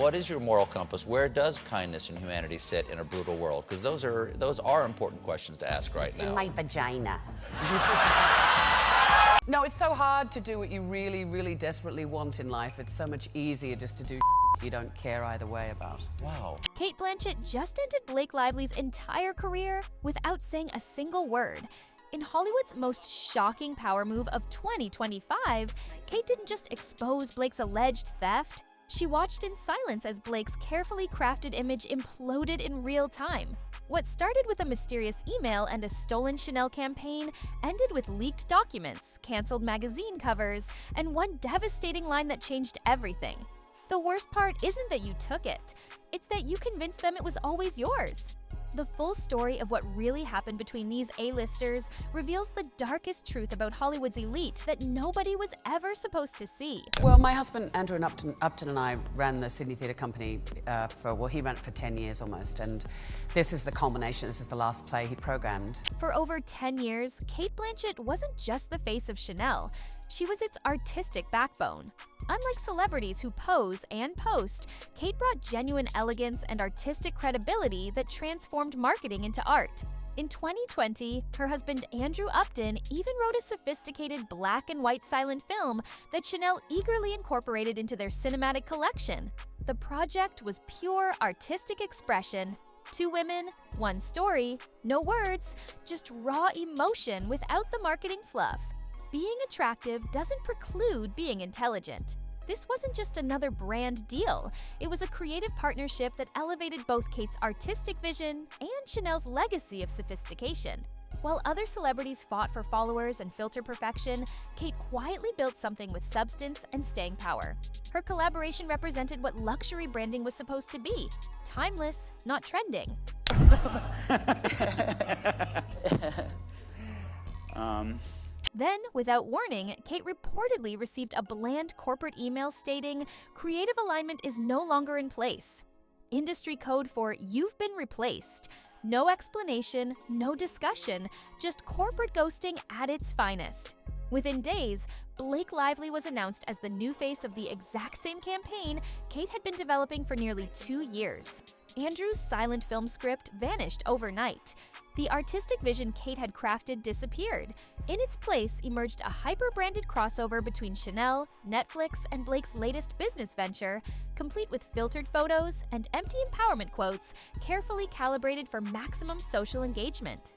what is your moral compass? Where does kindness and humanity sit in a brutal world? Because those are important questions to ask right now. In my vagina. No, it's so hard to do what you really, really desperately want in life. It's so much easier just to do you don't care either way about. Wow. Cate Blanchett just ended Blake Lively's entire career without saying a single word. In Hollywood's most shocking power move of 2025, Cate didn't just expose Blake's alleged theft. She watched in silence as Blake's carefully crafted image imploded in real time. What started with a mysterious email and a stolen Chanel campaign ended with leaked documents, canceled magazine covers, and one devastating line that changed everything. The worst part isn't that you took it, it's that you convinced them it was always yours. The full story of what really happened between these A-listers reveals the darkest truth about Hollywood's elite that nobody was ever supposed to see. Well, my husband, Andrew Upton and I ran the Sydney Theatre Company he ran it for 10 years almost, and this is the culmination, this is the last play he programmed. For over 10 years, Cate Blanchett wasn't just the face of Chanel, she was its artistic backbone. Unlike celebrities who pose and post, Cate brought genuine elegance and artistic credibility that transformed marketing into art. In 2020, her husband Andrew Upton even wrote a sophisticated black and white silent film that Chanel eagerly incorporated into their cinematic collection. The project was pure artistic expression. 2 women, 1 story, no words, just raw emotion without the marketing fluff. Being attractive doesn't preclude being intelligent. This wasn't just another brand deal. It was a creative partnership that elevated both Cate's artistic vision and Chanel's legacy of sophistication. While other celebrities fought for followers and filter perfection, Cate quietly built something with substance and staying power. Her collaboration represented what luxury branding was supposed to be: timeless, not trending. Then, without warning, Cate reportedly received a bland corporate email stating, "Creative alignment is no longer in place." Industry code for "you've been replaced." No explanation, no discussion, just corporate ghosting at its finest. Within days, Blake Lively was announced as the new face of the exact same campaign Cate had been developing for nearly 2 years. Andrew's silent film script vanished overnight. The artistic vision Cate had crafted disappeared. In its place emerged a hyper-branded crossover between Chanel, Netflix, and Blake's latest business venture, complete with filtered photos and empty empowerment quotes carefully calibrated for maximum social engagement.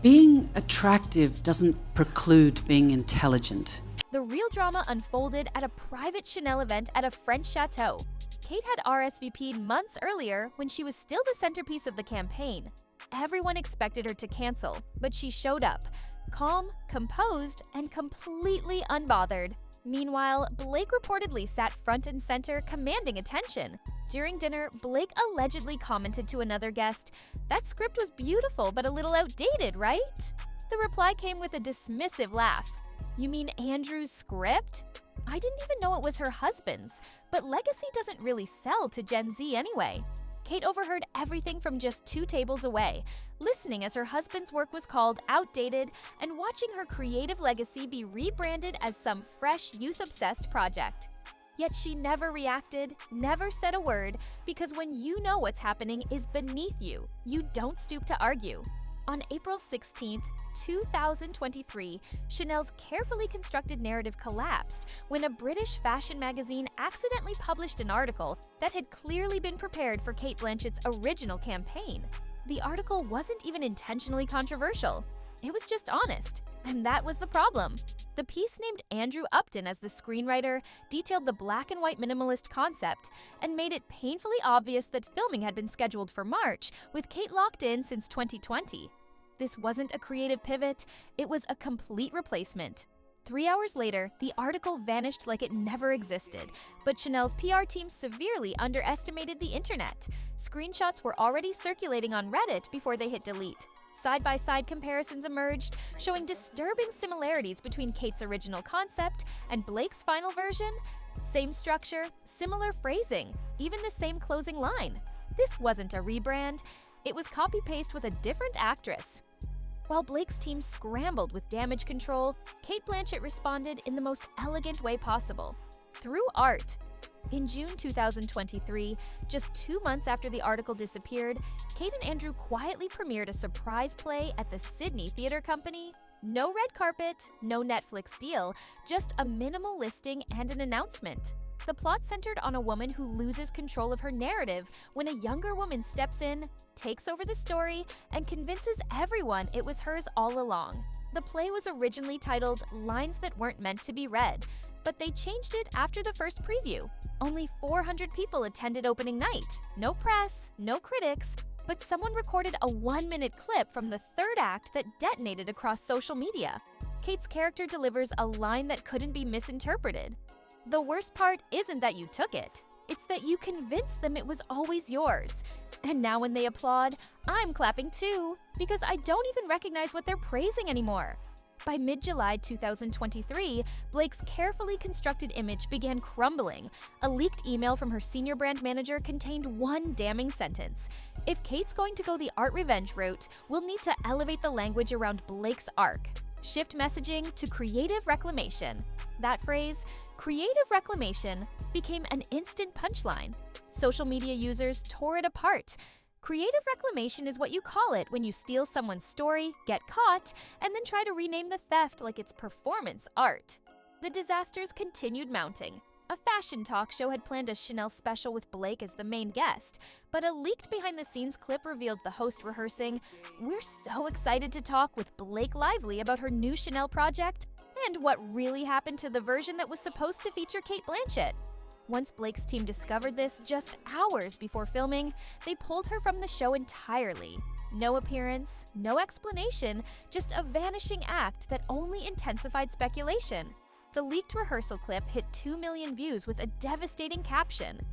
Being attractive doesn't preclude being intelligent. The real drama unfolded at a private Chanel event at a French chateau. Cate had RSVP'd months earlier when she was still the centerpiece of the campaign. Everyone expected her to cancel, but she showed up, calm, composed, and completely unbothered. Meanwhile, Blake reportedly sat front and center, commanding attention. During dinner, Blake allegedly commented to another guest, "That script was beautiful but a little outdated, right?" The reply came with a dismissive laugh. "You mean Andrew's script? I didn't even know it was her husband's, but legacy doesn't really sell to Gen Z anyway." Cate overheard everything from just 2 tables away, listening as her husband's work was called outdated and watching her creative legacy be rebranded as some fresh, youth-obsessed project. Yet she never reacted, never said a word, because when you know what's happening is beneath you, you don't stoop to argue. On April 16th, 2023, Chanel's carefully constructed narrative collapsed when a British fashion magazine accidentally published an article that had clearly been prepared for Cate Blanchett's original campaign. The article wasn't even intentionally controversial. It was just honest, and that was the problem. The piece named Andrew Upton as the screenwriter detailed the black and white minimalist concept and made it painfully obvious that filming had been scheduled for March, with Cate locked in since 2020. This wasn't a creative pivot, it was a complete replacement. 3 hours later, the article vanished like it never existed, but Chanel's PR team severely underestimated the internet. Screenshots were already circulating on Reddit before they hit delete. Side-by-side comparisons emerged, showing disturbing similarities between Cate's original concept and Blake's final version. Same structure, similar phrasing, even the same closing line. This wasn't a rebrand, it was copy-paste with a different actress. While Blake's team scrambled with damage control, Cate Blanchett responded in the most elegant way possible, through art. In June 2023, just 2 months after the article disappeared, Cate and Andrew quietly premiered a surprise play at the Sydney Theatre Company. No red carpet, no Netflix deal, just a minimal listing and an announcement. The plot centered on a woman who loses control of her narrative when a younger woman steps in, takes over the story, and convinces everyone it was hers all along. The play was originally titled Lines That Weren't Meant to Be Read, but they changed it after the first preview. Only 400 people attended opening night. No press, no critics, but someone recorded a 1-minute clip from the third act that detonated across social media. Cate's character delivers a line that couldn't be misinterpreted. The worst part isn't that you took it, it's that you convinced them it was always yours. And now when they applaud, I'm clapping too, because I don't even recognize what they're praising anymore. By mid-July 2023, Blake's carefully constructed image began crumbling. A leaked email from her senior brand manager contained one damning sentence. If Cate's going to go the art revenge route, we'll need to elevate the language around Blake's arc. Shift messaging to creative reclamation. That phrase, creative reclamation, became an instant punchline. Social media users tore it apart. Creative reclamation is what you call it when you steal someone's story, get caught, and then try to rename the theft like it's performance art. The disasters continued mounting. A fashion talk show had planned a Chanel special with Blake as the main guest, but a leaked behind-the-scenes clip revealed the host rehearsing, "We're so excited to talk with Blake Lively about her new Chanel project," and what really happened to the version that was supposed to feature Cate Blanchett. Once Blake's team discovered this just hours before filming, they pulled her from the show entirely. No appearance, no explanation, just a vanishing act that only intensified speculation. The leaked rehearsal clip hit 2 million views with a devastating caption.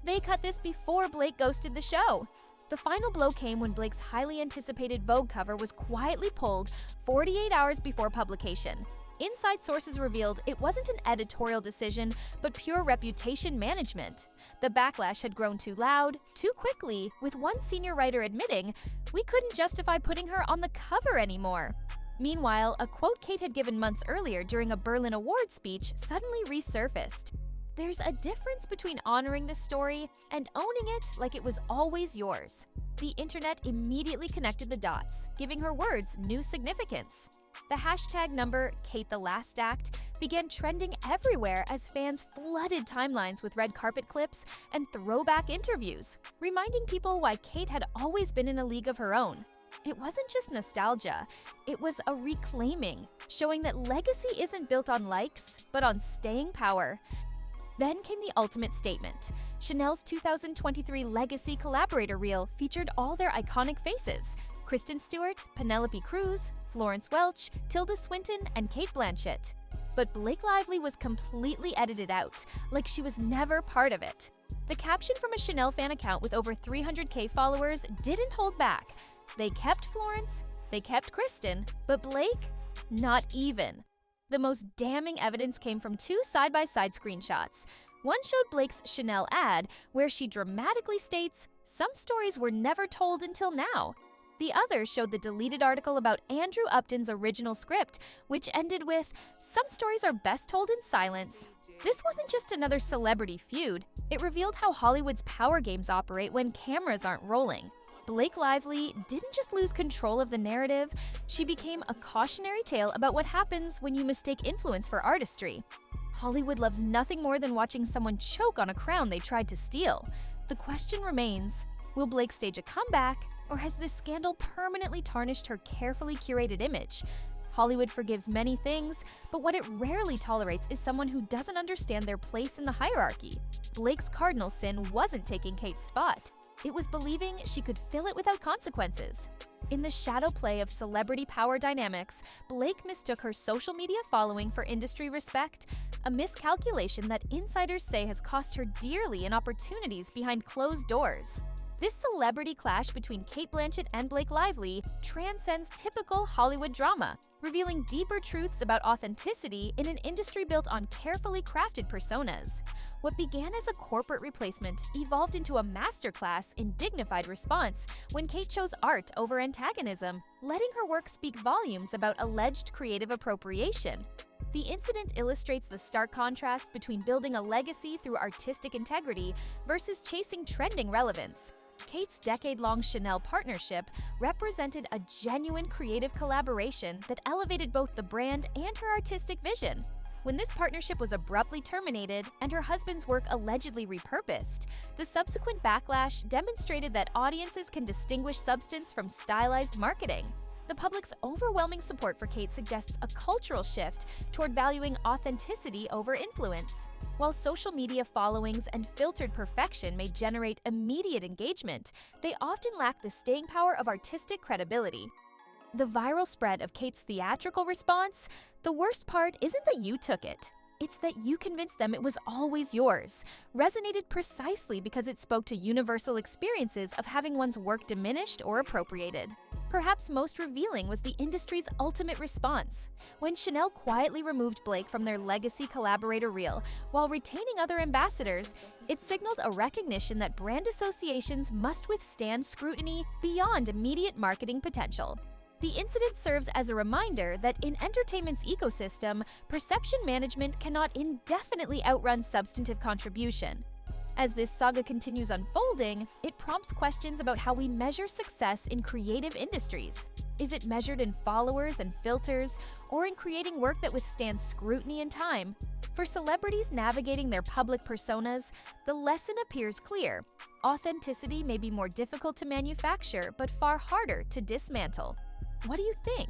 They cut this before Blake ghosted the show. The final blow came when Blake's highly anticipated Vogue cover was quietly pulled 48 hours before publication. Inside sources revealed it wasn't an editorial decision, but pure reputation management. The backlash had grown too loud, too quickly, with one senior writer admitting, "We couldn't justify putting her on the cover anymore." Meanwhile, a quote Cate had given months earlier during a Berlin Awards speech suddenly resurfaced. There's a difference between honoring the story and owning it like it was always yours. The internet immediately connected the dots, giving her words new significance. The hashtag number #CateTheLastAct began trending everywhere as fans flooded timelines with red carpet clips and throwback interviews, reminding people why Cate had always been in a league of her own. It wasn't just nostalgia, it was a reclaiming, showing that legacy isn't built on likes, but on staying power. Then came the ultimate statement. Chanel's 2023 Legacy Collaborator Reel featured all their iconic faces: Kristen Stewart, Penelope Cruz, Florence Welch, Tilda Swinton, and Cate Blanchett. But Blake Lively was completely edited out, like she was never part of it. The caption from a Chanel fan account with over 300K followers didn't hold back. They kept Florence, they kept Kristen, but Blake? Not even. The most damning evidence came from 2 side-by-side screenshots. One showed Blake's Chanel ad, where she dramatically states, "Some stories were never told until now." The other showed the deleted article about Andrew Upton's original script, which ended with, "Some stories are best told in silence." This wasn't just another celebrity feud. It revealed how Hollywood's power games operate when cameras aren't rolling. Blake Lively didn't just lose control of the narrative, she became a cautionary tale about what happens when you mistake influence for artistry. Hollywood loves nothing more than watching someone choke on a crown they tried to steal. The question remains, will Blake stage a comeback, or has this scandal permanently tarnished her carefully curated image? Hollywood forgives many things, but what it rarely tolerates is someone who doesn't understand their place in the hierarchy. Blake's cardinal sin wasn't taking Cate's spot. It was believing she could fill it without consequences. In the shadow play of celebrity power dynamics, Blake mistook her social media following for industry respect, a miscalculation that insiders say has cost her dearly in opportunities behind closed doors. This celebrity clash between Cate Blanchett and Blake Lively transcends typical Hollywood drama, revealing deeper truths about authenticity in an industry built on carefully crafted personas. What began as a corporate replacement evolved into a masterclass in dignified response when Cate chose art over antagonism, letting her work speak volumes about alleged creative appropriation. The incident illustrates the stark contrast between building a legacy through artistic integrity versus chasing trending relevance. Cate's decade-long Chanel partnership represented a genuine creative collaboration that elevated both the brand and her artistic vision. When this partnership was abruptly terminated and her husband's work allegedly repurposed, the subsequent backlash demonstrated that audiences can distinguish substance from stylized marketing. The public's overwhelming support for Cate suggests a cultural shift toward valuing authenticity over influence. While social media followings and filtered perfection may generate immediate engagement, they often lack the staying power of artistic credibility. The viral spread of Cate's theatrical response, the worst part isn't that you took it. It's that you convinced them it was always yours, resonated precisely because it spoke to universal experiences of having one's work diminished or appropriated. Perhaps most revealing was the industry's ultimate response. When Chanel quietly removed Blake from their legacy collaborator reel while retaining other ambassadors, it signaled a recognition that brand associations must withstand scrutiny beyond immediate marketing potential. The incident serves as a reminder that in entertainment's ecosystem, perception management cannot indefinitely outrun substantive contribution. As this saga continues unfolding, it prompts questions about how we measure success in creative industries. Is it measured in followers and filters, or in creating work that withstands scrutiny and time? For celebrities navigating their public personas, the lesson appears clear. Authenticity may be more difficult to manufacture, but far harder to dismantle. What do you think?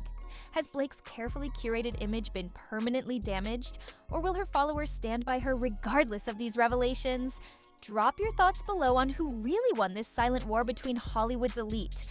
Has Blake's carefully curated image been permanently damaged, or will her followers stand by her regardless of these revelations? Drop your thoughts below on who really won this silent war between Hollywood's elite.